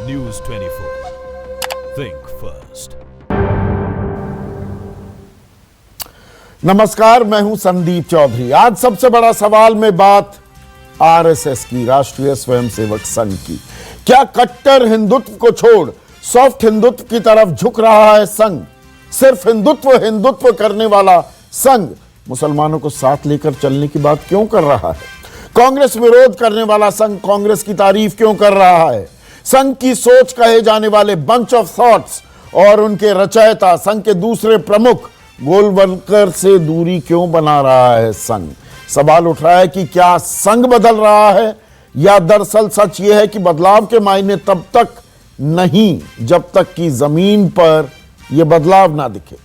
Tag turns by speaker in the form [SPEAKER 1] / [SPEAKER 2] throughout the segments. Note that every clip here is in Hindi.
[SPEAKER 1] News 24. Think first.
[SPEAKER 2] नमस्कार, मैं हूं संदीप चौधरी। आज सबसे बड़ा सवाल में बात आरएसएस की, राष्ट्रीय स्वयंसेवक संघ की। क्या कट्टर हिंदुत्व को छोड़ सॉफ्ट हिंदुत्व की तरफ झुक रहा है संघ? सिर्फ हिंदुत्व करने वाला संघ मुसलमानों को साथ लेकर चलने की बात क्यों कर रहा है? कांग्रेस विरोध करने वाला संघ कांग्रेस की तारीफ क्यों कर रहा है? संघ की सोच कहे जाने वाले बंच ऑफ थॉट्स और उनके रचयिता संघ के दूसरे प्रमुख गोलवलकर से दूरी क्यों बना रहा है संघ? सवाल उठ रहा है कि क्या संघ बदल रहा है, या दरअसल सच यह है कि बदलाव के मायने तब तक नहीं जब तक कि जमीन पर यह बदलाव ना दिखे।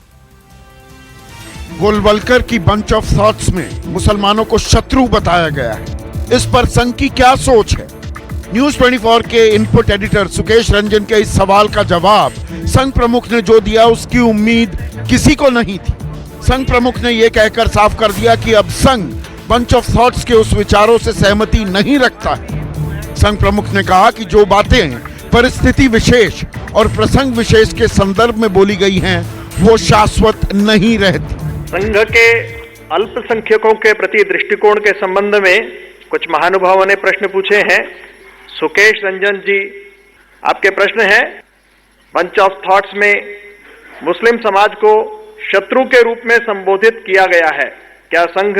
[SPEAKER 2] गोलवलकर की बंच ऑफ थॉट्स में मुसलमानों को शत्रु बताया गया है। इस पर संघ की क्या सोच है? न्यूज 24 के इनपुट एडिटर सुकेश रंजन के इस सवाल का जवाब संघ प्रमुख ने जो दिया उसकी उम्मीद किसी को नहीं थी। संघ प्रमुख ने यह कहकर साफ कर दिया कि अब संघ बंच ऑफ थॉट्स के उस विचारों से सहमति नहीं रखता है। संघ प्रमुख ने कहा कि जो बातें परिस्थिति विशेष और प्रसंग विशेष के संदर्भ में बोली गई हैं वो शाश्वत नहीं रहती।
[SPEAKER 3] संघ के अल्पसंख्यकों के प्रति दृष्टिकोण के संबंध में कुछ महानुभावों ने प्रश्न पूछे हैं। सुकेश रंजन जी, आपके प्रश्न है, बंच ऑफ थॉट्स में मुस्लिम समाज को शत्रु के रूप में संबोधित किया गया है, क्या संघ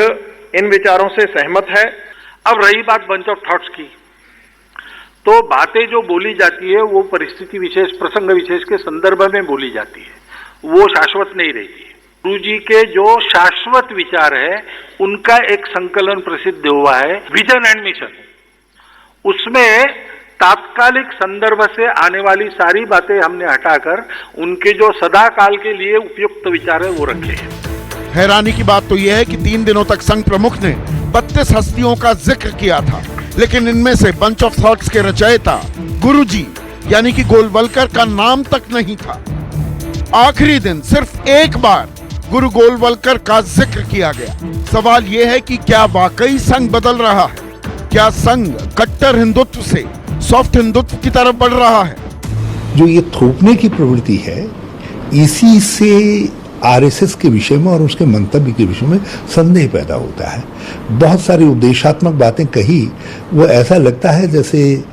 [SPEAKER 3] इन विचारों से सहमत है?
[SPEAKER 4] अब रही बात बंच ऑफ थॉट्स की, तो बातें जो बोली जाती है वो परिस्थिति विशेष, प्रसंग विशेष के संदर्भ में बोली जाती है, वो शाश्वत नहीं रहती है। गुरु जी के जो शाश्वत विचार है उनका एक संकलन प्रसिद्ध हुआ है, विजन एंड मिशन। उसमें तात्कालिक संदर्भ से आने वाली सारी बातें हमने हटाकर उनके जो सदा काल के लिए उपयुक्त विचार है वो रखे हैं।
[SPEAKER 2] हैरानी की बात तो यह है कि 3 दिनों तक संघ प्रमुख ने 32 हस्तियों का जिक्र किया था, लेकिन इनमें से बंच ऑफ थॉट्स के रचयिता गुरुजी यानी कि गोलवलकर का नाम तक नहीं था। आखिरी दिन सिर्फ एक बार गुरु गोलवलकर का जिक्र किया गया। सवाल यह है कि क्या वाकई संघ बदल रहा है? क्या संघ कट्टर हिंदुत्व से सॉफ्ट हिंदुत्व की तरफ बढ़ रहा है?
[SPEAKER 5] जो ये थोपने की प्रवृत्ति है, इसी से आरएसएस के विषय में और उसके मंतव्य के विषय में संदेह पैदा होता है। बहुत सारी उपदेशात्मक बातें कही, वो ऐसा लगता है जैसे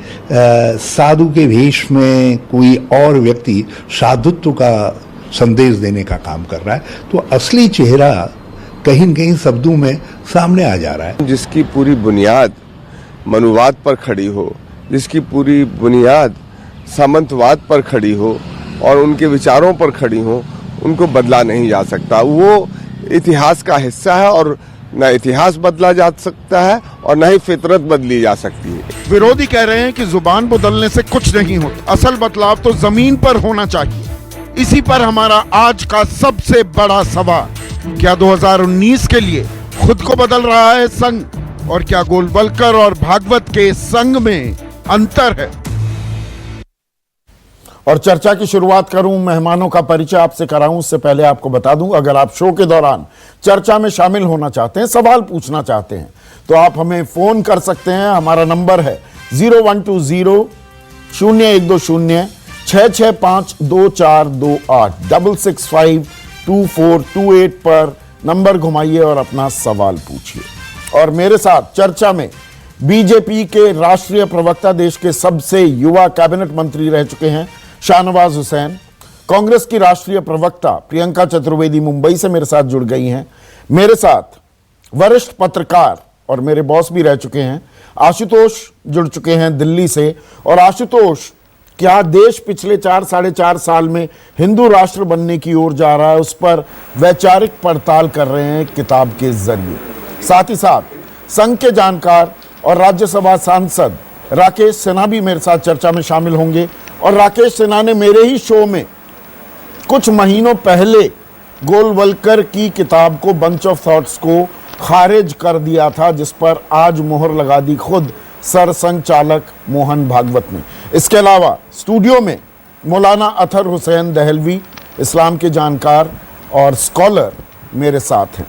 [SPEAKER 5] साधु के वेश में कोई और व्यक्ति साधुत्व का संदेश देने का काम कर रहा है, तो असली चेहरा कहीं न कहीं शब्दों में सामने आ जा रहा है।
[SPEAKER 6] जिसकी पूरी बुनियाद मनुवाद पर खड़ी हो, जिसकी पूरी बुनियाद सामंतवाद पर खड़ी हो और उनके विचारों पर खड़ी हो, उनको बदला नहीं जा सकता। वो इतिहास का हिस्सा है और न इतिहास बदला जा सकता है और न ही फितरत बदली जा सकती है।
[SPEAKER 2] विरोधी कह रहे हैं कि जुबान बदलने से कुछ नहीं होता, असल बदलाव तो जमीन पर होना चाहिए। इसी पर हमारा आज का सबसे बड़ा सवाल, क्या 2019 के लिए खुद को बदल रहा है संघ? और क्या गोलवलकर और भागवत के संघ में अंतर है? और चर्चा की शुरुआत करूं, मेहमानों का परिचय आपसे कराऊं उससे पहले आपको बता दूं, अगर आप शो के दौरान चर्चा में शामिल होना चाहते हैं, सवाल पूछना चाहते हैं, तो आप हमें फोन कर सकते हैं। हमारा नंबर है 0120-0120 665-2428 665-2428 पर नंबर घुमाइए और अपना सवाल पूछिए। और मेरे साथ चर्चा में बीजेपी के राष्ट्रीय प्रवक्ता, देश के सबसे युवा कैबिनेट मंत्री रह चुके हैं शाहनवाज हुसैन, कांग्रेस की राष्ट्रीय प्रवक्ता प्रियंका चतुर्वेदी मुंबई से मेरे साथ जुड़ गई हैं। मेरे साथ वरिष्ठ पत्रकार और मेरे बॉस भी रह चुके हैं आशुतोष जुड़ चुके हैं दिल्ली से। और आशुतोष, क्या देश पिछले 4-4.5 साल में हिंदू राष्ट्र बनने की ओर जा रहा है, उस पर वैचारिक पड़ताल कर रहे हैं किताब के जरिए। साथ ही साथ संघ के जानकार और राज्यसभा सांसद राकेश सिन्हा भी मेरे साथ चर्चा में शामिल होंगे। और राकेश सिन्हा ने मेरे ही शो में कुछ महीनों पहले गोलवलकर की किताब को, बंच ऑफ थॉट्स को खारिज कर दिया था, जिस पर आज मोहर लगा दी खुद सरसंघचालक मोहन भागवत ने। इसके अलावा स्टूडियो में मौलाना अतहर हुसैन दहलवी, इस्लाम के जानकार और स्कॉलर मेरे साथ हैं।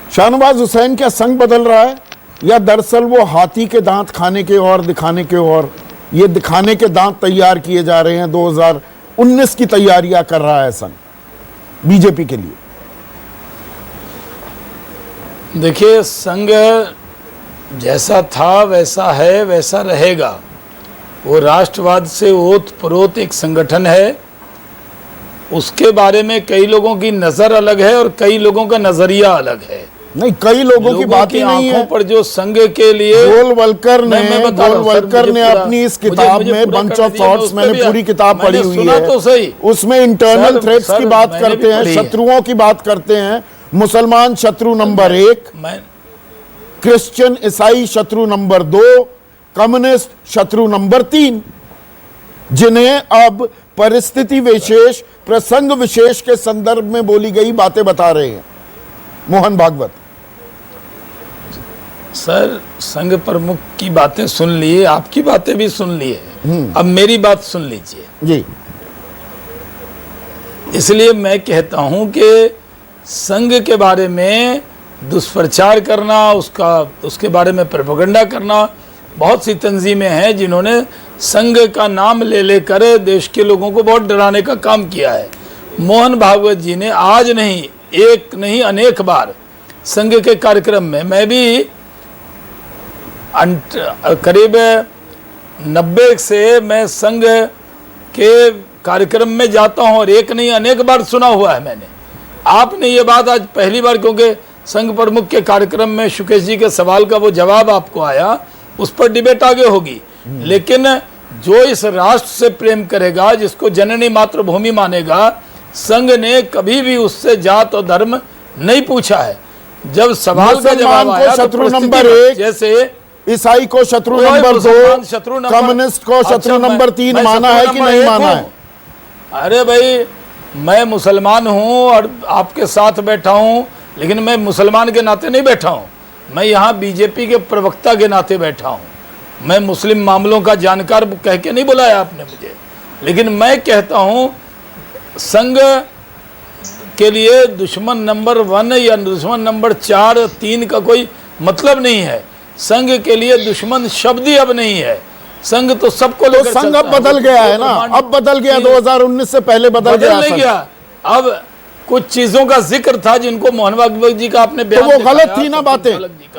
[SPEAKER 2] शाहनवाज हुसैन, क्या संघ बदल रहा है या दरअसल वो हाथी के दांत खाने के और दिखाने के और ये दिखाने के दांत तैयार किए जा रहे हैं। 2019 की तैयारियां कर रहा है संघ बीजेपी के लिए।
[SPEAKER 7] देखिए, संघ जैसा था वैसा है, वैसा रहेगा। वो राष्ट्रवाद से ओत-प्रोत एक संगठन है। उसके बारे में कई लोगों की नजर अलग है और कई लोगों का नजरिया अलग है।
[SPEAKER 2] नहीं, कई लोगों की बात ही नहीं है।
[SPEAKER 7] पर जो संघ के लिए
[SPEAKER 2] गोलवलकर ने अपनी इस किताब में बंच ऑफ थॉट्स, मैंने पूरी किताब पढ़ी हुई है,
[SPEAKER 7] तो सही
[SPEAKER 2] उसमें इंटरनल थ्रेट्स की बात करते हैं, शत्रुओं की बात करते हैं। मुसलमान शत्रु नंबर 1, क्रिश्चियन ईसाई शत्रु नंबर 2, कम्युनिस्ट शत्रु नंबर 3, जिन्हें अब परिस्थिति विशेष, प्रसंग विशेष के संदर्भ में बोली गई बातें बता रहे हैं मोहन भागवत।
[SPEAKER 7] सर, संघ प्रमुख की बातें सुन ली, आपकी बातें भी सुन ली है, अब मेरी बात सुन लीजिए
[SPEAKER 2] जी।
[SPEAKER 7] इसलिए मैं कहता हूं कि संघ के बारे में दुष्प्रचार करना, उसके बारे में प्रोपेगेंडा करना, बहुत सी तंजीमें हैं जिन्होंने संघ का नाम ले लेकर देश के लोगों को बहुत डराने का काम किया है। मोहन भागवत जी ने आज नहीं, एक नहीं, अनेक बार संघ के कार्यक्रम में, मैं भी करीब 90 से मैं संघ के कार्यक्रम में जाता हूं और एक नहीं अनेक बार सुना हुआ है मैंने। आपने ये बात आज पहली बार, क्योंकि संघ प्रमुख के कार्यक्रम में शुकेश जी के सवाल का वो जवाब आपको आया, उस पर डिबेट आगे होगी। लेकिन जो इस राष्ट्र से प्रेम करेगा, जिसको जननी मातृभूमि मानेगा, संघ ने कभी भी उससे जात और धर्म नहीं पूछा है। जब सवाल का जवाब आया तो
[SPEAKER 2] शत्रु नंबर 1,
[SPEAKER 7] जैसे
[SPEAKER 2] ईसाई को शत्रु नंबर 2, कम्युनिस्ट को शत्रु नंबर 3 माना है कि नहीं माना है?
[SPEAKER 7] अरे भाई, मैं मुसलमान हूं और आपके साथ बैठा हूं, लेकिन मैं मुसलमान के नाते नहीं बैठा हूं, मैं यहाँ बीजेपी के प्रवक्ता के नाते बैठा हूं। मैं मुस्लिम मामलों का जानकार कह के नहीं बुलाया आपने मुझे, लेकिन मैं कहता हूं संघ के लिए दुश्मन नंबर 1 या दुश्मन नंबर 4, 3 का कोई मतलब नहीं है। संघ के लिए दुश्मन शब्द ही अब नहीं है। संघ तो सबको लेकर
[SPEAKER 2] संघ अब बदल गया है ना, अब बदल गया, 2019 से पहले बदल गया।
[SPEAKER 7] अब कुछ चीजों का जिक्र था जिनको मोहन भागवत जी का आपने बयान,
[SPEAKER 2] तो वो गलत थी ना बातें,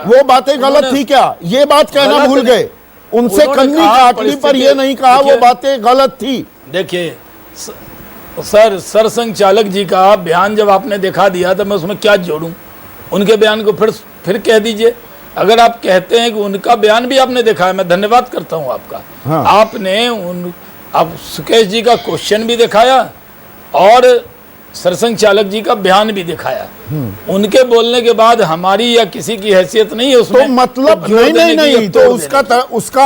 [SPEAKER 2] वो बातें गलत थी क्या? ये बात कहना भूल गए। उनसे कन्नी काटने पर ये नहीं कहा वो बातें गलत थी।
[SPEAKER 7] देखिए सर, सरसंघ चालक जी का बयान जब आपने दिखा दिया तो मैं उसमें क्या जोड़ूं? उनके बयान को फिर कह दीजिए। अगर आप कहते हैं कि उनका बयान भी आपने देखा है, मैं धन्यवाद करता हूं आपका। हाँ। आपने अब सुकेश जी का क्वेश्चन भी दिखाया और सरसंघ चालक जी का बयान भी दिखाया। उनके बोलने के बाद हमारी या किसी की हैसियत नहीं है उसमें,
[SPEAKER 2] तो मतलब नहीं, तो उसका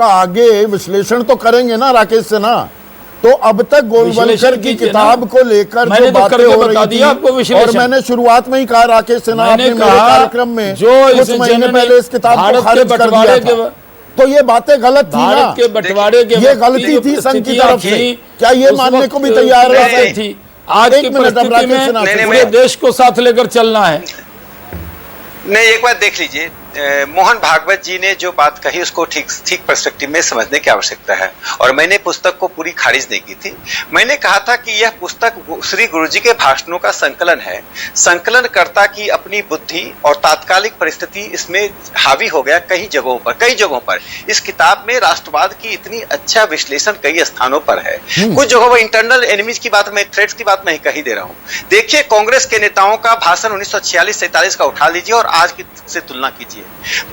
[SPEAKER 2] आगे विश्लेषण तो करेंगे ना राकेश सिन्हा। तो अब तक गोलवलकर की किताब को लेकर जो बातें हो रही थी, और मैंने शुरुआत में ही कहा राकेश सिन्हा, आपने मेरे कार्यक्रम में कुछ महीने पहले इस किताब को खारिज कर दिया था, तो ये बातें गलत थी ना,
[SPEAKER 7] के बंटवारे के
[SPEAKER 2] ये गलती थी संघ की तरफ से। क्या ये मानने को भी तैयार
[SPEAKER 7] थी? आज की परिस्थिति में पूरे देश को साथ लेकर चलना है।
[SPEAKER 8] नहीं, एक बार देख लीजिए, मोहन भागवत जी ने जो बात कही उसको ठीक पर्सपेक्टिव में समझने की आवश्यकता है। और मैंने पुस्तक को पूरी खारिज नहीं की थी। मैंने कहा था कि यह पुस्तक श्री गुरुजी के भाषणों का संकलन है। संकलनकर्ता की अपनी बुद्धि और तात्कालिक परिस्थिति इसमें हावी हो गया कई जगहों पर। इस किताब में राष्ट्रवाद की इतनी अच्छा विश्लेषण कई स्थानों पर है। कुछ जगहों पर इंटरनल एनिमीज की बात, मैं थ्रेट्स की बात मैं कही दे रहा हूँ। देखिए, कांग्रेस के नेताओं का भाषण 1946-47 का उठा लीजिए और आज की से तुलना कीजिए।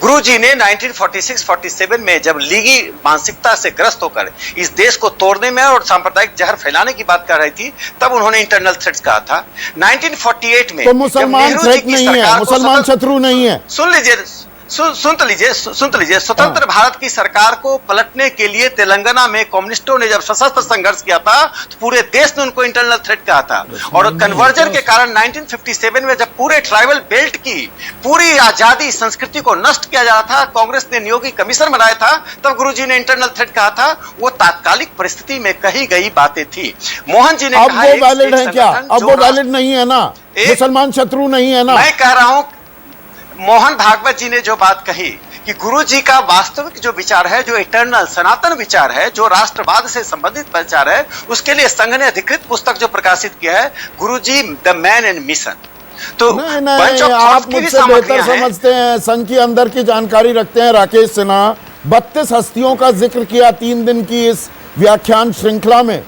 [SPEAKER 8] गुरुजी ने 1946-47 में जब लीगी मानसिकता से ग्रस्त होकर इस देश को तोड़ने में और सांप्रदायिक जहर फैलाने की बात कर रही थी, तब उन्होंने इंटरनल थ्रेट्स कहा था। 1948 में
[SPEAKER 2] तो मुसलमान थ्रेट नहीं है, मुसलमान शत्रु नहीं है।
[SPEAKER 8] सुन तो लीजिए, स्वतंत्र भारत की सरकार को पलटने के लिए तेलंगाना में कम्युनिस्टों ने जब सशस्त्र संघर्ष किया था तो पूरे देश ने उनको इंटरनल थ्रेट कहा था। और कन्वर्जन के कारण 1957 में जब पूरे ट्राइबल बेल्ट की पूरी आजादी संस्कृति को नष्ट किया जा रहा था, कांग्रेस ने नियोगी कमीशन बनाया था, तब गुरुजी ने इंटरनल थ्रेट कहा था। वो तात्कालिक परिस्थिति में कही गई बातें थी। मोहन जी ने
[SPEAKER 2] कहा, अब वो वैलिड है क्या? अब वो वैलिड नहीं है ना, मुसलमान शत्रु नहीं है ना।
[SPEAKER 8] मैं कह रहा हूं, मोहन भागवत जी ने जो बात कही कि गुरुजी का वास्तविक जो विचार है, जो इटर्नल सनातन विचार है, जो राष्ट्रवाद से संबंधित विचार है, उसके लिए संघ ने अधिकृत पुस्तक जो प्रकाशित किया है, गुरुजी द मैन एंड मिशन। तो
[SPEAKER 2] नहीं, आप मुझसे बेहतर समझते हैं, संघ के अंदर की जानकारी रखते हैं। राकेश सिन्हा 32 हस्तियों का जिक्र किया 3 दिन की इस व्याख्यान श्रृंखला में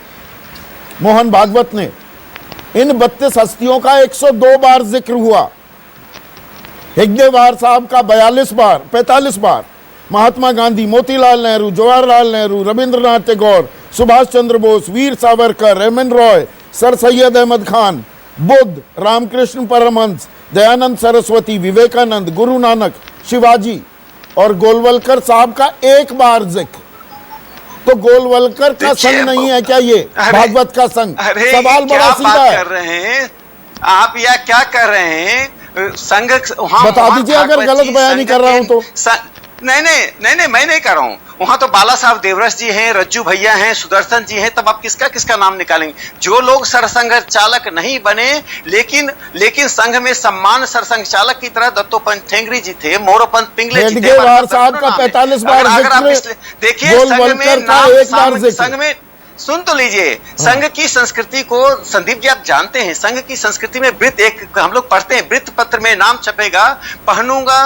[SPEAKER 2] मोहन भागवत ने। इन 32 हस्तियों का 102 बार जिक्र हुआ, हेगडेवार साहब का 45 बार, महात्मा गांधी, मोतीलाल नेहरू, जवाहरलाल नेहरू, रविंद्रनाथ टैगोर, सुभाष चंद्र बोस, वीर सावरकर, एम.एन. रॉय, सर सैयद अहमद खान, बुद्ध, रामकृष्ण परमहंस, दयानंद सरस्वती, विवेकानंद, गुरु नानक, शिवाजी और गोलवलकर साहब का 1 बार जिक्र। तो गोलवलकर का संघ नहीं है क्या ये भागवत का संघ? सवाल बड़ा सीधा है।
[SPEAKER 8] कर रहे हैं आप या क्या कर रहे हैं? संघ
[SPEAKER 2] बता दीजिए अगर गलत बयानी कर रहा हूं तो।
[SPEAKER 8] नहीं, मैं नहीं कर रहा हूं। वहां तो बाला साहब देवरस जी हैं, रज्जू भैया हैं, सुदर्शन जी हैं, तब आप किसका नाम निकालेंगे? जो लोग सरसंघ चालक नहीं बने, लेकिन संघ में सम्मान सरसंघ चालक की तरह दत्तोपंत ठेंगरी जी थे, मोरोपंत पिंगले जी थे,
[SPEAKER 2] साहब का 45 बार
[SPEAKER 8] देखिए संघ में सुन तो लीजिए, संघ की संस्कृति को संदीप जी आप जानते हैं, संघ की संस्कृति में वृत्त, एक हम लोग पढ़ते हैं, वृत्त पत्र में नाम छपेगा, पहनूंगा,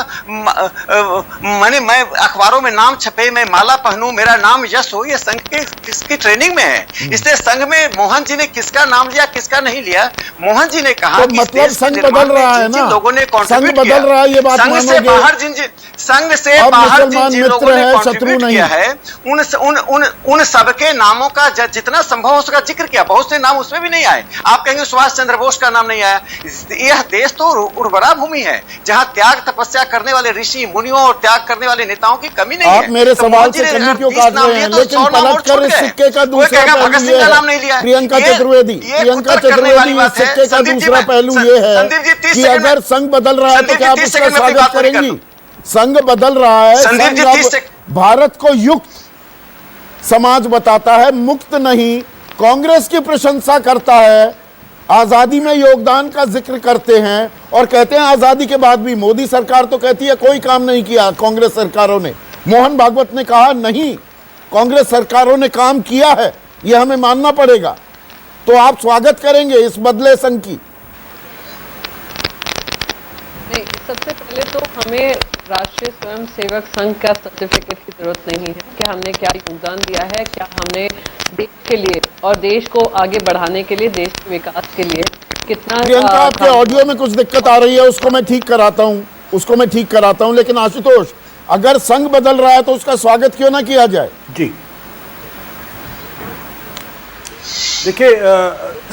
[SPEAKER 8] मैं अखबारों में नाम छपे, मैं माला पहनूं, मेरा नाम यश हो, ये संघ के किसकी ट्रेनिंग में है। इसलिए संघ में मोहन जी ने किसका नाम लिया, किसका नहीं लिया? मोहन जी ने कहा
[SPEAKER 2] तो मतलब संघ बदल रहा है ना,
[SPEAKER 8] लोगों ने
[SPEAKER 2] संघ बदल रहा है, ये बात
[SPEAKER 8] संघ से बाहर जिन लोगों ने कॉन्ट्रीब्यूट किया है, उन सबके नामों का जितना संभव हो उसका जिक्र किया। बहुत से नाम उसमें भी नहीं आए। आप कहेंगे सुभाष चंद्र बोस का नाम नहीं आया। यह देश तो उर्वरा भूमि है जहां त्याग तपस्या करने वाले ऋषि मुनियों और त्याग करने वाले नेताओं की कमी नहीं है।
[SPEAKER 2] आप मेरे सवाल से कमी क्यों काट रहे हैं? लेकिन पलटकर इस सिक्के का दूसरा पहलू ये है, प्रियंका चतुर्वेदी, इस सिक्के का दूसरा पहलू ये है कि अगर संघ बदल रहा है तो क्या आप उसका स्वागत करेंगी? संघ बदल रहा है, संघ भारत को युक्त समाज बताता है, मुक्त नहीं। कांग्रेस की प्रशंसा करता है, आजादी में योगदान का जिक्र करते हैं और कहते हैं आजादी के बाद भी मोदी सरकार तो कहती है कोई काम नहीं किया कांग्रेस सरकारों ने। मोहन भागवत ने कहा नहीं, कांग्रेस सरकारों ने काम किया है, यह हमें मानना पड़ेगा। तो आप स्वागत करेंगे इस बदले संघ की?
[SPEAKER 9] नहीं, सबसे पहले तो हमें राष्ट्रीय स्वयंसेवक संघ का सर्टिफिकेट की जरूरत नहीं है कि हमने क्या योगदान दिया है, क्या हमने देश के लिए और देश को आगे बढ़ाने के लिए, देश के विकास के लिए कितना।
[SPEAKER 2] प्रियंका, आपके ऑडियो में कुछ दिक्कत आ रही है, उसको मैं ठीक कराता हूं। लेकिन आशुतोष, अगर संघ बदल रहा है तो उसका स्वागत क्यों ना किया जाए?
[SPEAKER 10] जी देखिए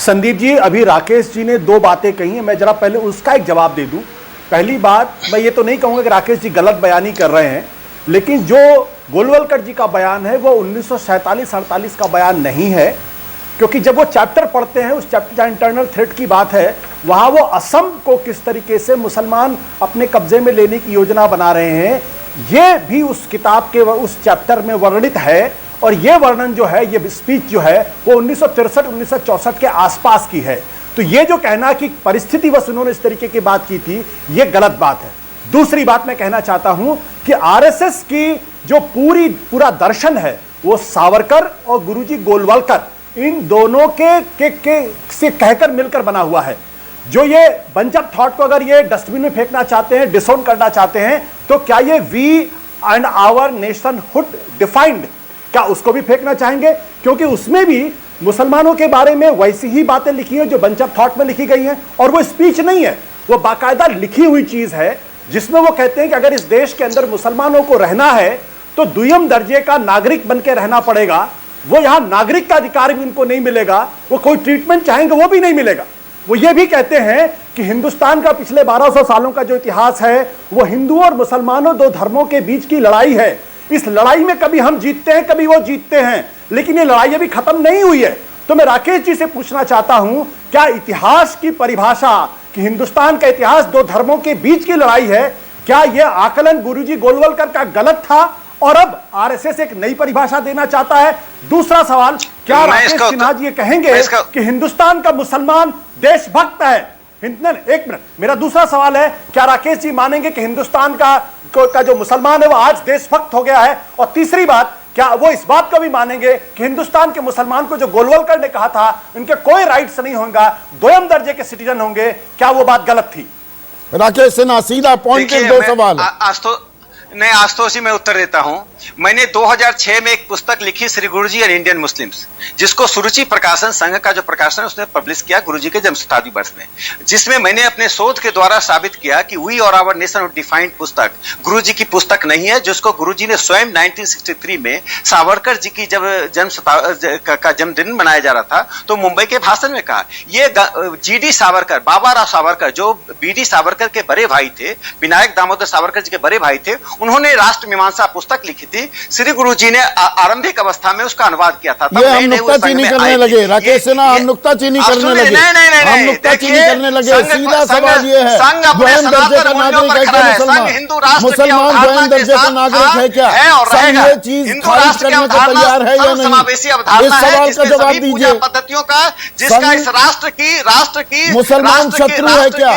[SPEAKER 10] संदीप जी, अभी राकेश जी ने 2 बातें कही हैं, मैं जरा पहले उसका एक जवाब दे दूं। पहली बात, मैं ये तो नहीं कहूंगा कि राकेश जी गलत बयानी कर रहे हैं, लेकिन जो गोलवलकर जी का बयान है वो 1947-48 का बयान नहीं है, क्योंकि जब वो चैप्टर पढ़ते हैं, उस चैप्टर जहाँ इंटरनल थ्रेट की बात है, वहाँ वो असम को किस तरीके से मुसलमान अपने कब्जे में लेने की योजना बना रहे हैं, ये भी उस किताब के उस चैप्टर में वर्णित है। और ये वर्णन जो है, ये स्पीच जो है, वो 1963-1964 के आसपास की है। तो ये जो कहना कि परिस्थिति वश उन्होंने इस तरीके की बात की थी, ये गलत बात है। दूसरी बात मैं कहना चाहता हूं कि आरएसएस की जो पूरा दर्शन है, वो सावरकर और गुरुजी गोलवलकर इन दोनों के से कहकर मिलकर बना हुआ है। जो ये बंच ऑफ थॉट को अगर ये डस्टबिन में फेंकना चाहते हैं, डिसोन करना चाहते हैं, तो क्या ये we and our nationhood defined, क्या उसको भी फेंकना चाहेंगे? क्योंकि उसमें भी मुसलमानों के बारे में वैसी ही बातें लिखी हैं जो बंच ऑफ थॉट में लिखी गई हैं, और वो स्पीच नहीं है, वो बाकायदा लिखी हुई चीज है, जिसमें वो कहते हैं कि अगर इस देश के अंदर मुसलमानों को रहना है तो दुय्यम दर्जे का नागरिक बनकर रहना पड़ेगा। वो यहां नागरिक का अधिकार भी उनको नहीं मिलेगा, वो कोई ट्रीटमेंट चाहेंगे वो भी नहीं मिलेगा। वो ये भी कहते हैं कि हिंदुस्तान का पिछले 1200 सालों का जो इतिहास है, वो हिंदुओं और मुसलमानों, 2 धर्मों के बीच की लड़ाई है। इस लड़ाई में कभी हम जीतते हैं, कभी वो जीतते हैं, लेकिन ये लड़ाई अभी खत्म नहीं हुई है। तो मैं राकेश जी से पूछना चाहता हूं, क्या इतिहास की परिभाषा कि हिंदुस्तान का इतिहास 2 धर्मों के बीच की लड़ाई है, क्या यह आकलन गुरुजी गोलवलकर का गलत था और अब आरएसएस एक नई परिभाषा देना चाहता है? दूसरा सवाल, क्या राकेश सिन्हा जी ये कहेंगे कि हिंदुस्तान का मुसलमान देशभक्त है, एक मिनट, मेरा दूसरा सवाल है, क्या राकेश जी मानेंगे कि हिंदुस्तान का जो मुसलमान है वो आज देशभक्त हो गया है? और तीसरी बात, क्या वो इस बात को भी मानेंगे कि हिंदुस्तान के मुसलमान को जो गोलवलकर ने कहा था उनके कोई राइट्स नहीं होगा, दोयम दर्जे के सिटीजन होंगे, क्या वो बात गलत थी?
[SPEAKER 2] राकेश सिन्हा, सीधा पॉइंट के दो सवाल।
[SPEAKER 8] आशुतोष जी, मैं उत्तर देता हूं। मैंने 2006 में एक पुस्तक लिखी, Shri Guruji and Indian Muslims, जिसको सुरुचि प्रकाशन संघ का जो प्रकाशन है उसने पब्लिश किया गुरुजी के जन्म शताब्दी वर्ष में, जिसमें मैंने अपने शोध के द्वारा साबित किया कि वी और आवर नेशन ऑफ डिफाइंड पुस्तक गुरुजी की पुस्तक नहीं है, जिसको गुरुजी ने स्वयं 1963 में सावरकर जी की जब जन्मदिन मनाया जा रहा था तो मुंबई के भाषण में कहा। ये जीडी सावरकर, बाबा राव सावरकर, जो बीडी सावरकर के बड़े भाई थे, विनायक दामोदर सावरकर जी के बड़े भाई थे, उन्होंने राष्ट्र मीमांसा पुस्तक लिखी थी। श्री गुरुजी ने आरंभिक अवस्था में उसका अनुवाद किया था।
[SPEAKER 2] ये हम नुक्ताचीनी करने लगे, राकेश सिन्हा, हम नुक्ताचीनी करने लगे, हम नुक्ताचीनी करने लगे। सीधा सवाल ये है, द्वयम दर्जे का नागरिक है क्या मुसलमान? मुसलमान द्वयम दर्जे का नागरिक है क्या? संघ ये चीज खारिज करने को तैयार है या नहीं? इस सवाल का जवाब दीजिए।
[SPEAKER 8] पद्धतियों का जिसका इस राष्ट्र की
[SPEAKER 2] मुसलमान शत्रु है क्या?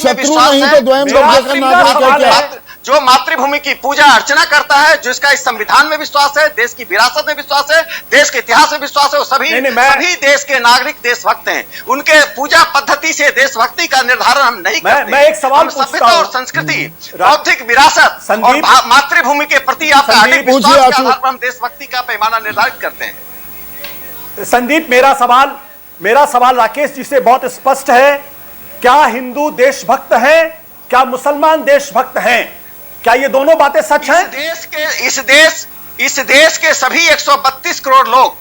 [SPEAKER 2] शत्रु नहीं तो द्वयम दर्जे का नागरिक है क्या?
[SPEAKER 8] जो मातृभूमि की पूजा अर्चना करता है, जिसका इस संविधान में विश्वास है, देश की विरासत में विश्वास है, देश के इतिहास में विश्वास है, वो सभी देश के नागरिक देशभक्त हैं। उनके पूजा पद्धति से देशभक्ति का निर्धारण हम नहीं करते।
[SPEAKER 10] मैं एक सवाल
[SPEAKER 8] सभ्यता और संस्कृति, बौद्धिक विरासत और मातृभूमि के प्रति आपका अटूट विश्वास के आधार पर हम देशभक्ति का पैमाना निर्धारित करते हैं।
[SPEAKER 10] संदीप, मेरा सवाल राकेश जी से बहुत स्पष्ट है। क्या हिंदू देशभक्त हैं? क्या मुसलमान देशभक्त हैं? क्या ये दोनों बातें सच हैं?
[SPEAKER 8] इस देश के सभी 132 करोड़ लोग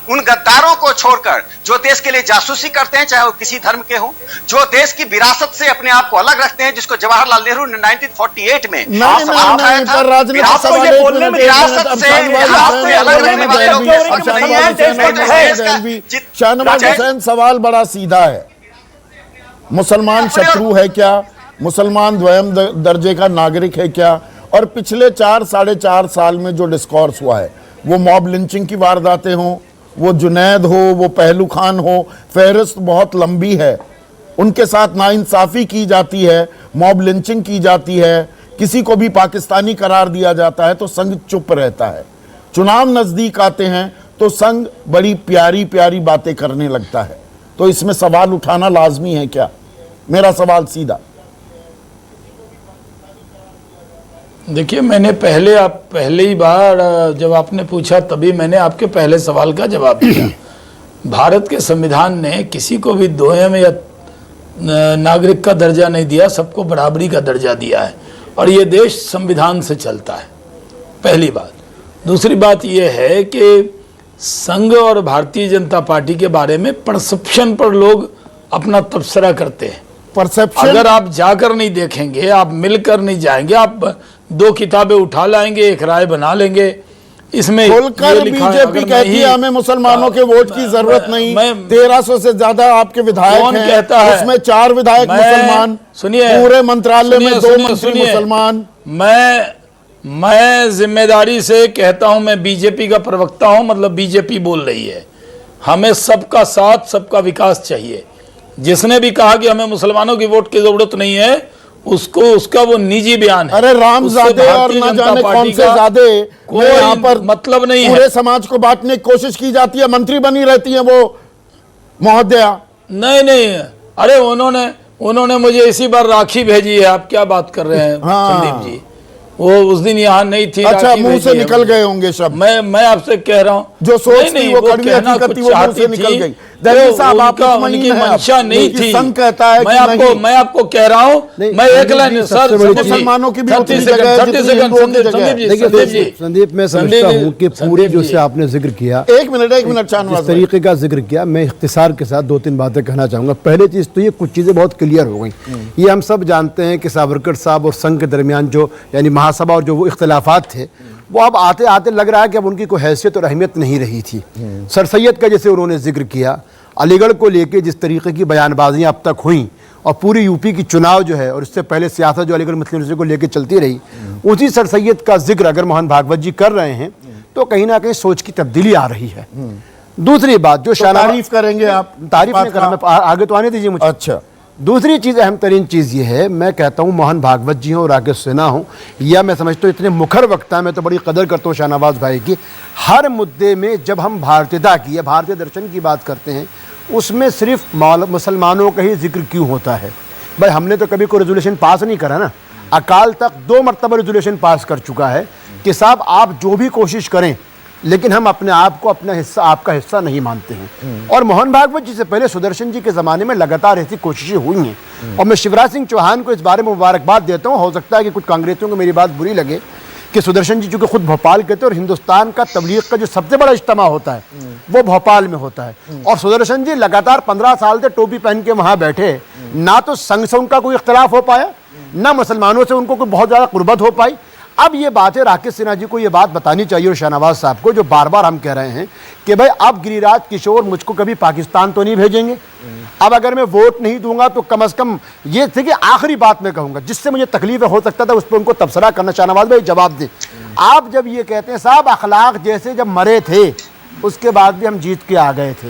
[SPEAKER 8] उन गद्दारों को छोड़कर जो देश के लिए जासूसी करते हैं, चाहे वो किसी धर्म के हों, जो देश की विरासत से अपने आप को अलग रखते हैं, जिसको जवाहरलाल नेहरू ने 1948 में सवाल उठाया था, विरासत से अलग रहने वाले लोग
[SPEAKER 2] शाहनवाज हुसैन, सवाल बड़ा सीधा है। मुसलमान शत्रु है क्या? मुसलमान द्वयम दर्जे का नागरिक है क्या? और पिछले 4-4.5 साल में जो डिस्कोर्स हुआ है, वो मॉब लिंचिंग की वारदातें हों, वो जुनैद हो, वो पहलू खान हो, फहरिस्त बहुत लंबी है। उनके साथ नाइंसाफी की जाती है, मॉब लिंचिंग की जाती है, किसी को भी पाकिस्तानी करार दिया जाता है तो संघ चुप रहता है। चुनाव नजदीक आते हैं तो संघ बड़ी प्यारी प्यारी बातें करने लगता है। तो इसमें सवाल उठाना लाजमी है क्या? मेरा सवाल सीधा।
[SPEAKER 7] देखिए, मैंने पहली बार जब आपने पूछा तभी मैंने आपके पहले सवाल का जवाब दिया। भारत के संविधान ने किसी को भी दोयम या नागरिक का दर्जा नहीं दिया, सबको बराबरी का दर्जा दिया है और ये देश संविधान से चलता है, पहली बात। दूसरी बात यह है कि संघ और भारतीय जनता पार्टी के बारे में परसेप्शन पर लोग अपना तबसरा करते हैं।
[SPEAKER 2] परसेप्शन,
[SPEAKER 7] अगर आप जाकर नहीं देखेंगे, आप मिलकर नहीं जाएंगे, आप 2 किताबें उठा लाएंगे, एक राय बना लेंगे, इसमें
[SPEAKER 2] खुलकर बीजेपी कहती है हमें मुसलमानों के वोट की जरूरत नहीं। 1300 से ज्यादा आपके विधायक हैं,
[SPEAKER 7] कहता है?
[SPEAKER 2] उसमें 4 विधायक मुसलमान,
[SPEAKER 7] सुनिए,
[SPEAKER 2] पूरे मंत्रालय में 2 मंत्री मुसलमान।
[SPEAKER 7] मैं जिम्मेदारी से कहता हूं, मैं बीजेपी का प्रवक्ता हूं, मतलब बीजेपी बोल रही है, हमें सबका साथ, सबका विकास चाहिए। जिसने भी कहा कि हमें मुसलमानों की वोट की जरूरत नहीं है, उसका वो निजी बयान है।
[SPEAKER 2] अरे रामजादे और न जाने कौन से जादे, कोई यहाँ पर
[SPEAKER 7] मतलब नहीं है।
[SPEAKER 2] पूरे समाज को बांटने की कोशिश की जाती है, मंत्री बनी रहती है वो महोदया।
[SPEAKER 7] नहीं, अरे उन्होंने मुझे इसी बार राखी भेजी है। आप क्या बात कर रहे हैं?
[SPEAKER 2] हाँ।
[SPEAKER 7] संदीप जी, वो उस दिन यहाँ नहीं थी।
[SPEAKER 2] अच्छा, मुंह से निकल गए होंगे शब्द।
[SPEAKER 7] मैं आपसे कह रहा हूँ,
[SPEAKER 2] जो सोच थी वो कड़वी हकीकत थी, वो मुंह से निकल गई। साहब,
[SPEAKER 7] उनकी मंशा नहीं थी।
[SPEAKER 2] संघ कहता है
[SPEAKER 7] मैं आपको कह रहा हूँ, मैं एक लाइन सर,
[SPEAKER 2] मुसलमानों की भी
[SPEAKER 10] संदीप, मैं समझता हूँ कि पूरे जो से आपने जिक्र किया,
[SPEAKER 2] एक मिनट
[SPEAKER 10] इस तरीके का जिक्र किया, मैं इख्तिसार के साथ 2-3 बातें कहना चाहूंगा। पहली चीज तो ये कुछ चीजें बहुत क्लियर हो गई। ये हम सब जानते हैं कि सावरकर साहब और संघ के दरमियान जो यानी महासभा और जो वो इख्तिलाफात थे, वो अब आते आते लग रहा है कि अब उनकी कोई हैसियत और अहमियत नहीं रही थी। सर सैयद का जैसे उन्होंने जिक्र किया, अलीगढ़ को लेके जिस तरीके की बयानबाजियाँ अब तक हुई और पूरी यूपी की चुनाव जो है और इससे पहले सियासत जो अलीगढ़ मुस्लिम यूनिवर्सिटी को लेकर चलती रही, उसी सर सैयद का जिक्र अगर मोहन भागवत जी कर रहे हैं तो कहीं ना कहीं सोच की तब्दीली आ रही है। दूसरी बात जो
[SPEAKER 2] तारीफ करेंगे आप,
[SPEAKER 10] तारीफ नहीं कर रहा, आगे तो आने दीजिए मुझे।
[SPEAKER 2] अच्छा,
[SPEAKER 11] दूसरी चीज़, अहम तरीन चीज़ ये है, मैं कहता हूँ मोहन भागवत जी हों, राकेश सिन्हा हों, या मैं समझता हूँ इतने मुखर वक्ता, मैं तो बड़ी कदर करता हूँ शाहनवाज भाई की, हर मुद्दे में जब हम भारतीयता की या भारतीय दर्शन की बात करते हैं उसमें सिर्फ मुसलमानों का ही जिक्र क्यों होता है? भाई हमने तो कभी कोई रेजोल्यूशन पास नहीं करा ना। अकाल तख्त 2 मरतबा रेजोल्यूशन पास कर चुका है कि साहब आप जो भी कोशिश करें, लेकिन हम अपने आप को अपना हिस्सा, आपका हिस्सा नहीं मानते हैं। और मोहन भागवत जी से पहले सुदर्शन जी के ज़माने में लगातार ऐसी कोशिशें हुई हैं। और मैं शिवराज सिंह चौहान को इस बारे में मुबारकबाद देता हूँ। हो सकता है कि कुछ कांग्रेसियों को मेरी बात बुरी लगे कि सुदर्शन जी चूँकि खुद भोपाल के थे और हिंदुस्तान का तबलीग का जो सबसे बड़ा इज्तिमा होता है वो भोपाल में होता है, और सुदर्शन जी लगातार 15 साल से टोपी पहन के वहाँ बैठे, ना तो संघ से उनका कोई इख्तलाफ हो पाया, ना मुसलमानों से उनको कोई बहुत ज़्यादा कुर्बत हो पाई। अब ये बात है, राकेश सिन्हा जी को ये बात बतानी चाहिए और शाहनवाज साहब को, जो बार बार हम कह रहे हैं कि भाई अब गिरिराज किशोर मुझको कभी पाकिस्तान तो नहीं भेजेंगे। अब अगर मैं वोट नहीं दूंगा तो कम से कम ये थी कि आखिरी बात मैं कहूंगा जिससे मुझे तकलीफ हो सकता था उस पर उनको तबसरा करना। शाहनवाज भाई जवाब दें, आप जब ये कहते हैं साहब अखलाक जैसे जब मरे थे उसके बाद भी हम जीत के आ गए थे,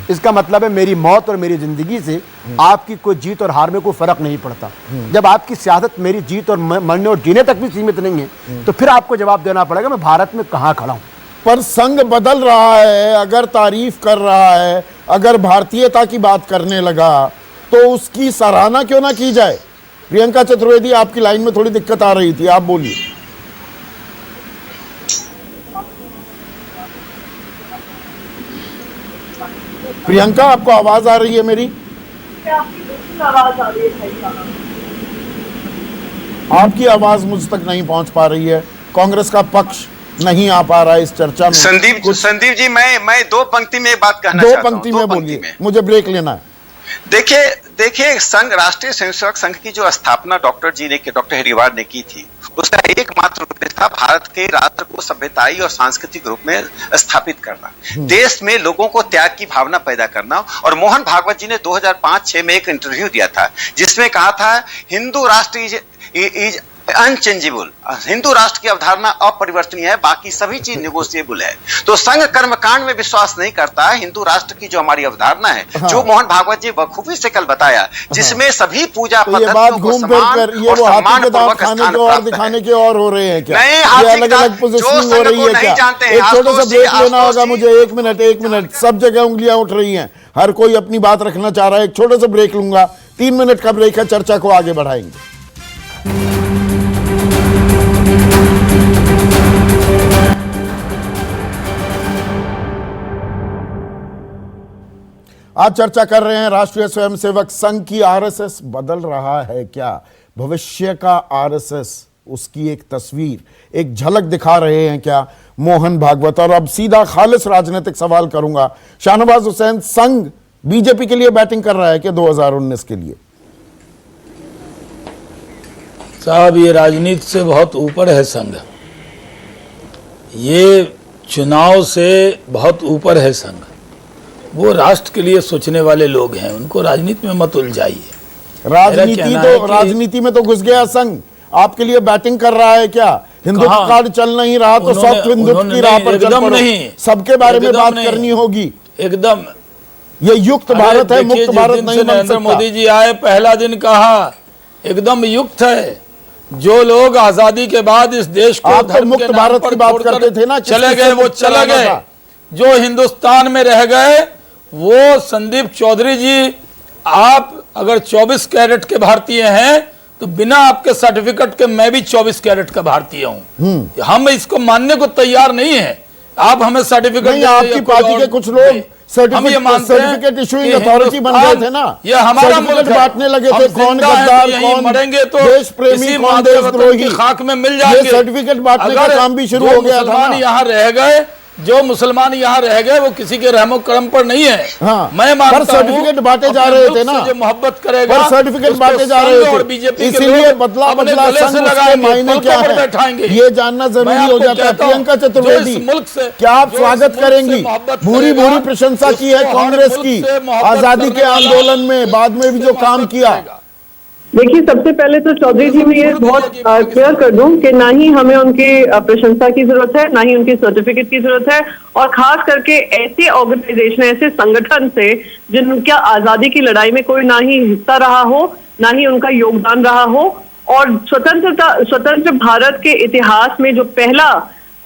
[SPEAKER 11] इसका मतलब है मेरी मौत और मेरी जिंदगी से आपकी कोई जीत और हार में कोई फर्क नहीं पड़ता। जब आपकी सियासत मेरी जीत और मरने और जीने तक भी सीमित नहीं है तो फिर आपको जवाब देना पड़ेगा मैं भारत में कहाँ खड़ा हूँ।
[SPEAKER 2] पर संघ बदल रहा है, अगर तारीफ कर रहा है, अगर भारतीयता की बात करने लगा तो उसकी सराहना क्यों ना की जाए? प्रियंका चतुर्वेदी, आपकी लाइन में थोड़ी दिक्कत आ रही थी, आप बोलिए। प्रियंका, आपको आवाज आ रही है मेरी?
[SPEAKER 12] आवाज आ रही है?
[SPEAKER 2] आपकी आवाज मुझ तक नहीं पहुंच पा रही है, कांग्रेस का पक्ष नहीं आ पा रहा है इस चर्चा में।
[SPEAKER 8] संदीप जी, मैं 2 पंक्ति में बात कहना चाहता हूं।
[SPEAKER 2] 2 पंक्ति में बोलिए, मुझे ब्रेक लेना है।
[SPEAKER 8] देखिए संघ, राष्ट्रीय स्वयंसेवक संघ की जो स्थापना डॉक्टर हरिवार ने की थी, उसका एकमात्र उद्देश्य था भारत के राष्ट्र को सभ्यताई और सांस्कृतिक रूप में स्थापित करना, देश में लोगों को त्याग की भावना पैदा करना। और मोहन भागवत जी ने 2005-6 में एक इंटरव्यू दिया था जिसमें कहा था हिंदू राष्ट्र इज अनचेंजेबल, हिंदू राष्ट्र की अवधारणा अपरिवर्तनीय है, बाकी सभी चीज नेगोशिएबल है। तो संघ कर्मकांड में विश्वास नहीं करता है। हिंदू राष्ट्र की जो हमारी अवधारणा है, जो मोहन भागवत जी बखूबी से कल बताया, जिसमें सभी पूजा पद्धतियों को समान और सम्मानपूर्वक स्थान प्राप्त
[SPEAKER 2] दिखाने के और हो रहे हैं क्या?
[SPEAKER 8] नहीं,
[SPEAKER 2] अलग-अलग पोजीशनिंग हो रही है क्या? एक छोटे से ब्रेक लेना होगा मुझे, 1 मिनट, सब जगह उंगलियां उठ रही हैं, हर कोई अपनी बात रखना चाह रहा है। एक छोटे से ब्रेक लूंगा, 3 मिनट का ब्रेक है, चर्चा को आगे बढ़ाएंगे। आज चर्चा कर रहे हैं राष्ट्रीय स्वयंसेवक संघ की। आरएसएस बदल रहा है क्या? भविष्य का आरएसएस, उसकी एक तस्वीर, एक झलक दिखा रहे हैं क्या मोहन भागवत? और अब सीधा खालिस राजनीतिक सवाल करूंगा, शाहनवाज हुसैन, संघ बीजेपी के लिए बैटिंग कर रहा है क्या 2019 के लिए?
[SPEAKER 7] साहब, ये राजनीति से बहुत ऊपर है संघ, ये चुनाव से बहुत ऊपर है संघ। वो राष्ट्र के लिए सोचने वाले लोग हैं, उनको राजनीति में मत उलझाइए।
[SPEAKER 2] राजनीति में तो घुस गया संघ, आपके लिए बैटिंग कर रहा है क्या? हिंदुत्व कार्ड चल नहीं रहा तो सॉफ्ट हिंदुत्व की राह पर चल पड़ो, सबके बारे में बात करनी होगी।
[SPEAKER 7] एकदम
[SPEAKER 2] ये युक्त भारत है, मुक्त भारत नहीं बन सकता।
[SPEAKER 7] नरेंद्र मोदी जी आए, पहला दिन कहा एकदम युक्त है। जो लोग आजादी के बाद इस देश को
[SPEAKER 2] आप तो मुक्त भारत की बात करते थे ना,
[SPEAKER 7] चले गए, वो चले गए। जो हिंदुस्तान में रह गए वो संदीप चौधरी जी, आप अगर 24 कैरेट के भारतीय हैं तो बिना आपके सर्टिफिकेट के मैं भी 24 कैरेट का भारतीय हूं। हम इसको मानने को तैयार नहीं है। आप हमें सर्टिफिकेट
[SPEAKER 2] नहीं, आपकी पार्टी के कुछ लोग सर्टिफिकेट इशूइंग अथॉरिटी बन गए थे ना,
[SPEAKER 7] ये हमारा मुल्क
[SPEAKER 2] बांटने लगे थे, कौन गद्दार, कौन
[SPEAKER 7] मरेंगे तो
[SPEAKER 2] देश प्रेमी, कौन देशद्रोही,
[SPEAKER 7] खाक में मिल जाएंगे।
[SPEAKER 2] सर्टिफिकेट बांटने का काम भी शुरू हो गया था।
[SPEAKER 7] यहाँ रह गए, जो मुसलमान यहाँ रह गए वो किसी के रहमो करम पर नहीं है।
[SPEAKER 2] हाँ,
[SPEAKER 7] मैं मानता हूं
[SPEAKER 2] सर्टिफिकेट बांटे जा रहे थे ना,
[SPEAKER 7] जो मोहब्बत करेगा,
[SPEAKER 2] पर सर्टिफिकेट बांटे जा रहे थे, इसीलिए बदला संघ उसके मायने क्या है ये जानना जरूरी हो जाता है। प्रियंका चतुर्वेदी, क्या आप स्वागत करेंगी? भूरी प्रशंसा की है कांग्रेस की आजादी के आंदोलन में, बाद में भी जो काम किया।
[SPEAKER 9] देखिए, सबसे पहले तो चौधरी जी मैं ये बहुत क्लियर कर दूं कि ना ही हमें उनकी प्रशंसा की जरूरत है, ना ही उनकी सर्टिफिकेट की जरूरत है, और खास करके ऐसे ऑर्गेनाइजेशन, ऐसे संगठन से जिनका आजादी की लड़ाई में कोई ना ही हिस्सा रहा हो, ना ही उनका योगदान रहा हो, और स्वतंत्र भारत के इतिहास में जो पहला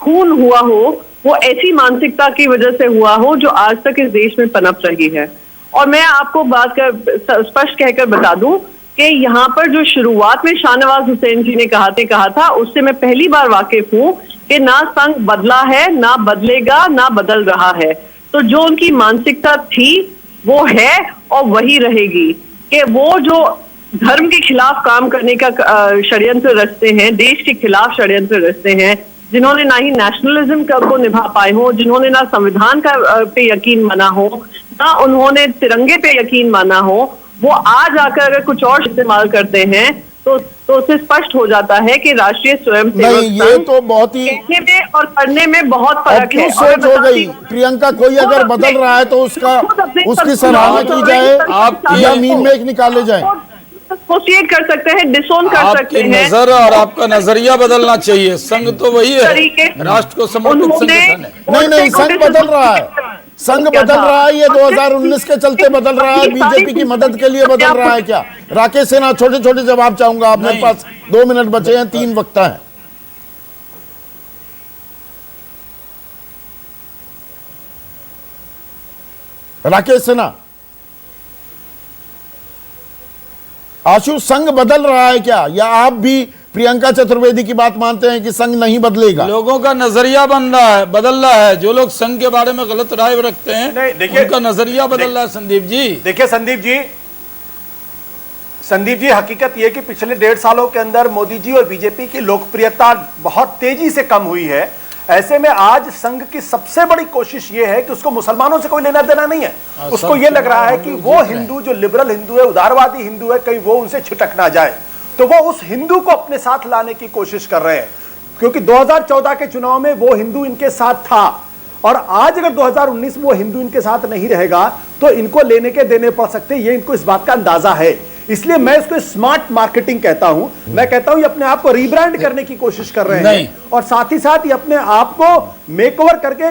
[SPEAKER 9] खून हुआ हो वो ऐसी मानसिकता की वजह से हुआ हो जो आज तक इस देश में पनप रही है। और मैं आपको बात स्पष्ट कहकर बता दूं कि यहाँ पर जो शुरुआत में शाहनवाज हुसैन जी ने कहा था, उससे मैं पहली बार वाकिफ हूँ कि ना संघ बदला है, ना बदलेगा, ना बदल रहा है। तो जो उनकी मानसिकता थी वो है और वही रहेगी कि वो जो धर्म के खिलाफ काम करने का षड्यंत्र रचते हैं, देश के खिलाफ षड्यंत्र रचते हैं, जिन्होंने ना ही नेशनलिज्म को निभा पाए हो, जिन्होंने ना संविधान का पे यकीन माना हो, ना उन्होंने तिरंगे पे यकीन माना हो, वो आज आकर अगर कुछ और इस्तेमाल करते हैं तो उससे स्पष्ट हो जाता है कि राष्ट्रीय स्वयंसेवक
[SPEAKER 2] ये तो बहुत ही
[SPEAKER 9] कहने में और करने में बहुत फर्क है।
[SPEAKER 2] सोच हो गई प्रियंका, कोई अगर बदल रहा है तो उसकी सराहना की जाए या मीन में एक निकाले जाए,
[SPEAKER 9] एसोसिएट कर सकते हैं, डिसोन कर सकते हैं।
[SPEAKER 7] नजर और आपका नजरिया बदलना चाहिए। संघ तो वही है, राष्ट्र को समर्पित संगठन है।
[SPEAKER 2] नहीं, संघ बदल रहा है, संघ बदल रहा है। ये 2019 के चलते बदल रहा है, बीजेपी की मदद के लिए बदल रहा है क्या? राकेश सिन्हा, छोटे छोटे जवाब चाहूंगा, आपके पास 2 मिनट बचे हैं, 3 वक्ता है। राकेश सिन्हा, आशु, संघ बदल रहा है क्या, या आप भी प्रियंका चतुर्वेदी की बात मानते हैं कि संघ नहीं बदलेगा?
[SPEAKER 7] लोगों का नजरिया बदल रहा है। जो लोग संघ के बारे में गलत राय रखते हैं, उनका नजरिया बदल रहा है। संदीप जी
[SPEAKER 10] देखिए, संदीप जी हकीकत यह कि पिछले 1.5 सालों के अंदर मोदी जी और बीजेपी की लोकप्रियता बहुत तेजी से कम हुई है। ऐसे में आज संघ की सबसे बड़ी कोशिश यह है कि उसको मुसलमानों से कोई लेना देना नहीं है। उसको यह लग रहा है कि वो हिंदू जो लिबरल हिंदू है, उदारवादी हिंदू है, कहीं वो उनसे छिटक ना जाए, तो वो उस हिंदू को अपने साथ लाने की कोशिश कर रहे हैं। क्योंकि 2014 के चुनाव में वो हिंदू इनके साथ था, और आज अगर 2019 में वो हिंदू इनके साथ नहीं रहेगा तो इनको लेने के देने पड़ सकते हैं। ये इनको इस बात का अंदाजा है, इसलिए मैं इसको स्मार्ट मार्केटिंग कहता हूं। मैं कहता हूं ये अपने आप को रीब्रांड करने की कोशिश कर रहे हैं, और साथ ही साथ ये अपने आप को मेकओवर करके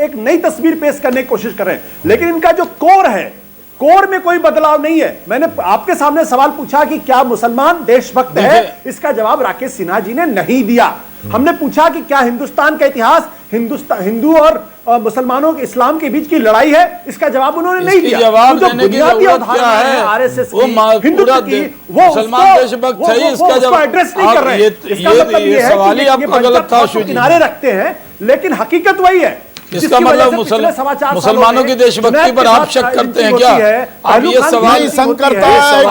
[SPEAKER 10] एक नई तस्वीर पेश करने की कोशिश कर रहे हैं। लेकिन इनका जो कोर है, कोर में कोई बदलाव नहीं है। मैंने आपके सामने सवाल पूछा कि क्या मुसलमान देशभक्त है, इसका जवाब राकेश सिन्हा जी ने नहीं दिया। हमने पूछा कि क्या हिंदुस्तान का इतिहास हिंदू और मुसलमानों के इस्लाम के बीच की लड़ाई है, इसका जवाब उन्होंने नहीं दिया।
[SPEAKER 7] जवाब देने की जरूरत क्या है?
[SPEAKER 10] आरएसएस
[SPEAKER 7] वो
[SPEAKER 10] हिंदुत्व की वो
[SPEAKER 7] मुसलमान देशभक्त है, इसका जवाब
[SPEAKER 10] एड्रेस नहीं कर रहे। इसका मतलब ये है
[SPEAKER 7] सवाल ही आपका गलत था।
[SPEAKER 10] किनारे रखते हैं, लेकिन हकीकत वही है।
[SPEAKER 7] इसका मतलब मुसलमानों की देशभक्ति पर आप शक करते हैं क्या? आप ये सवाल
[SPEAKER 2] संघ करता है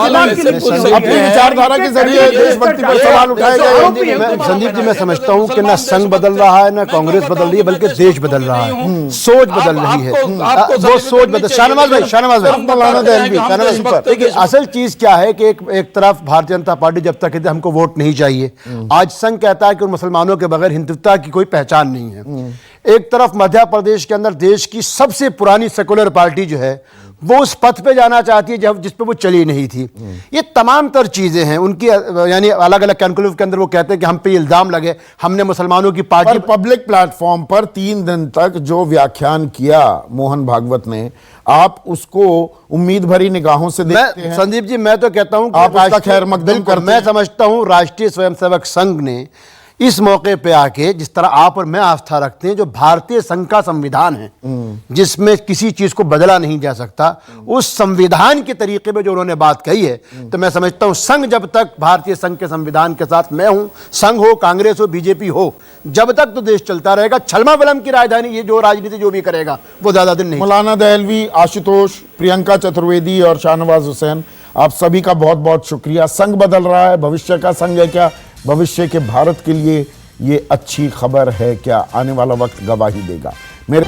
[SPEAKER 2] अपनी विचारधारा के जरिए देशभक्ति पर सवाल उठाए गए।
[SPEAKER 11] संदीप जी, मैं समझता हूं कि ना संघ बदल रहा है, ना कांग्रेस बदल रही है, बल्कि देश बदल रहा है, सोच बदल रही है। वो सोच बदल, शाहनवाज भाई देखिए, असल चीज क्या है कि एक तरफ भारतीय जनता पार्टी जब तक कहते हमको वोट नहीं चाहिए, आज संघ कहता है कि मुसलमानों के बगैर हिंदुत्व की कोई पहचान नहीं है। एक तरफ मध्य प्रदेश के अंदर देश की सबसे पुरानी सेकुलर पार्टी जो है वो उस पथ पे जाना चाहती है जिस पे वो चली नहीं थी। ये तमाम तर चीजें हैं उनकी, यानी अलग अलग कॉन्क्लेव के अंदर वो कहते हैं कि हम पे इल्जाम लगे, हमने मुसलमानों की पार्टी।
[SPEAKER 2] पब्लिक प्लेटफॉर्म पर 3 दिन तक जो व्याख्यान किया मोहन भागवत ने, आप उसको उम्मीद भरी निगाहों से देखते हैं?
[SPEAKER 11] संदीप जी, मैं तो कहता हूं
[SPEAKER 2] आप उसका खैर मकदम करते
[SPEAKER 11] मैं समझता हूं राष्ट्रीय स्वयंसेवक संघ ने इस मौके पे आके, जिस तरह आप और मैं आस्था रखते हैं, जो भारतीय संघ का संविधान है जिसमें किसी चीज को बदला नहीं जा सकता, उस संविधान के तरीके में जो उन्होंने बात कही है, तो मैं समझता हूं संघ जब तक भारतीय संघ के संविधान के साथ मैं हूं, संघ हो, कांग्रेस हो, बीजेपी हो, जब तक तो देश चलता रहेगा। छलमा विलम की राजधानी, ये जो राजनीति जो भी करेगा वो ज्यादा दिन नहीं।
[SPEAKER 2] मौलाना दहलवी, आशुतोष, प्रियंका चतुर्वेदी और शाहनवाज हुसैन, आप सभी का बहुत बहुत शुक्रिया। संघ बदल रहा है, भविष्य का संघ है क्या? भविष्य के भारत के लिए ये अच्छी खबर है क्या? आने वाला वक्त गवाही देगा। मेरे